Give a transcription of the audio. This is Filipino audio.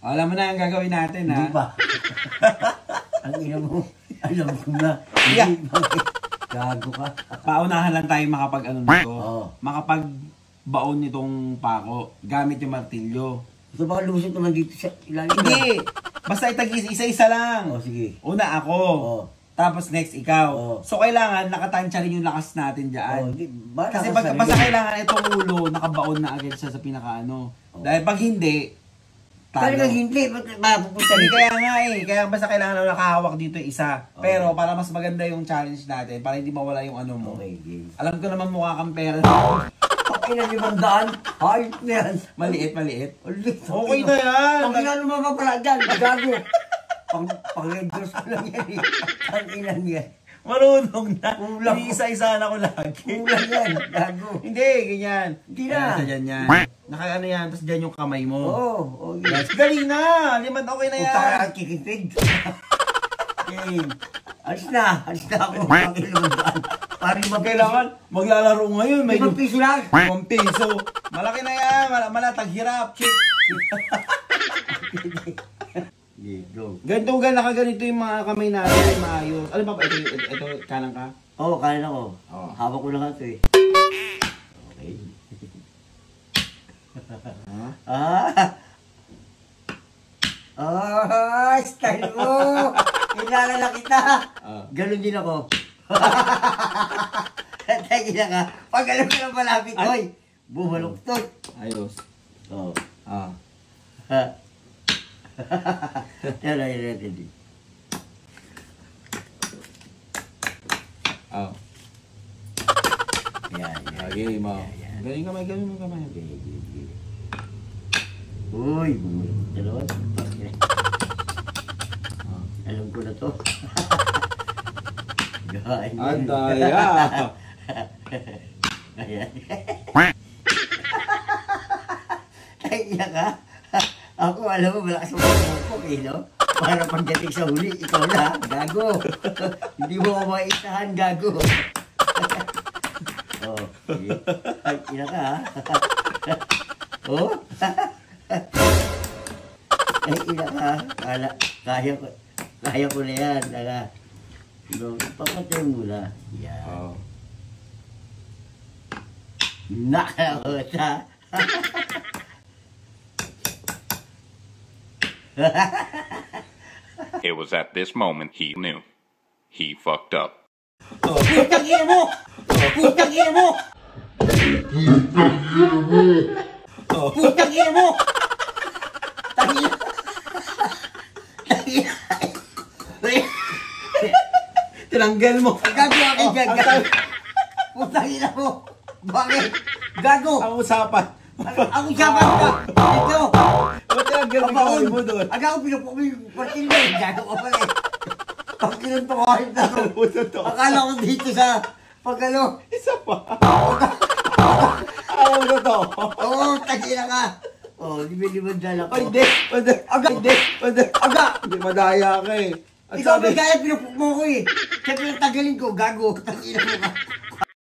Alam mo na ang gagawin natin, ha? Hindi pa. Ang ina mo, alam ko na. Yeah. Gago ka. Paunahan lang tayo makapag-ano nito. Oo. Makapag-baon nitong pako. Gamit yung martilyo. Gusto ba lumusot naman dito sa ilalim? Hindi! Basta itagis, isa-isa lang. Oo, sige. Una ako. Oo. Tapos next ikaw. Oo. So kailangan nakatansya rin yung lakas natin dyan. Kasi basta kailangan itong ulo, nakabaon na agad siya sa pinakaano. Dahil pag hindi, Talagang hindi, mapupunta Hindi, dito. kaya nga eh. Kaya basta kailangan na nakahawak dito yung isa. Pero para mas maganda yung challenge natin, para hindi mawala yung ano mo. Okay, game. Alam ko naman mukha kang pera. Okay na 500. Hayop na yan. Maliit. Ulit. Okay na yan. Ang ina naman pa pala dyan. Gago. Pang-Red Cross ko lang yan eh. Ang ina niya. Marunong na. Kulang. Hindi isa-isa na ko lagi. Kulang yan. Gago. Hindi, ganyan. Hindi na. Nasa dyan yan. Naka ano yan, tapos dyan yung kamay mo. Oo. Okay. Yes. Galing na. Liman okay na yan. Puta ka kikitig. Okay. Alis na ako. Ang ilundan. Para Kailangan maglalaro ngayon. May 5 piso lang. 1 piso. Malaki na yan. Malatag hirap. Check. Go. Ganito nakaganito yung mga kamay natin. Maayos. Ano ba? Ito kanang ka? Oo, kaya na ko. Oo. Hawak ko na nga ito eh. Okay. Style mo! Kilala na kita! Ganon din ako. Tagi na ka. Pag alam ko na malapit, oy! Bumaluktot. Ayos. Oo. Ah. Yan. Oh. Yan. Okay, mo. Galing kamay. Uy, dalawa. Alam ko na to. Ang daya. Ayan. Ay, ka. Ako, alam mo, malakas mo pumupok eh, no? Para pagdating sa huli, ikaw na, gago. Hindi mo ako maisahan, gago. Oh, sige. Ay, ina ka, ha? Oh? Ay, ina ka, kaya ko na yan, taga. Papatay mo na. Yan. Oh. Nakakot, ha? It was at this moment he knew. He fucked up. Putang ina mo! Putang ina mo! Putang ina mo! Tangina! Tangina! Tinanggal mo. Gago ako dyan, gago! Putang ina mo! Bakit? Gago! Ang usapan. Ang usapan ka! Ito! Tinanggal mo kamay mo doon. Aga ako pinupok mo yung partil na eh. Gago ka pala eh. Pag kinuntukahin na ako. Akala ko dito sa pagkalo. Isa pa. Ayaw mo to. Oo, tagina ka. Oo, libe-liban dala ko. Hindi. Aga! Aga! Hindi madaya ka eh. Ikaw may kaya pinupok mo ko eh. Siyempre tagalin ko, gago. Tagina mo ka.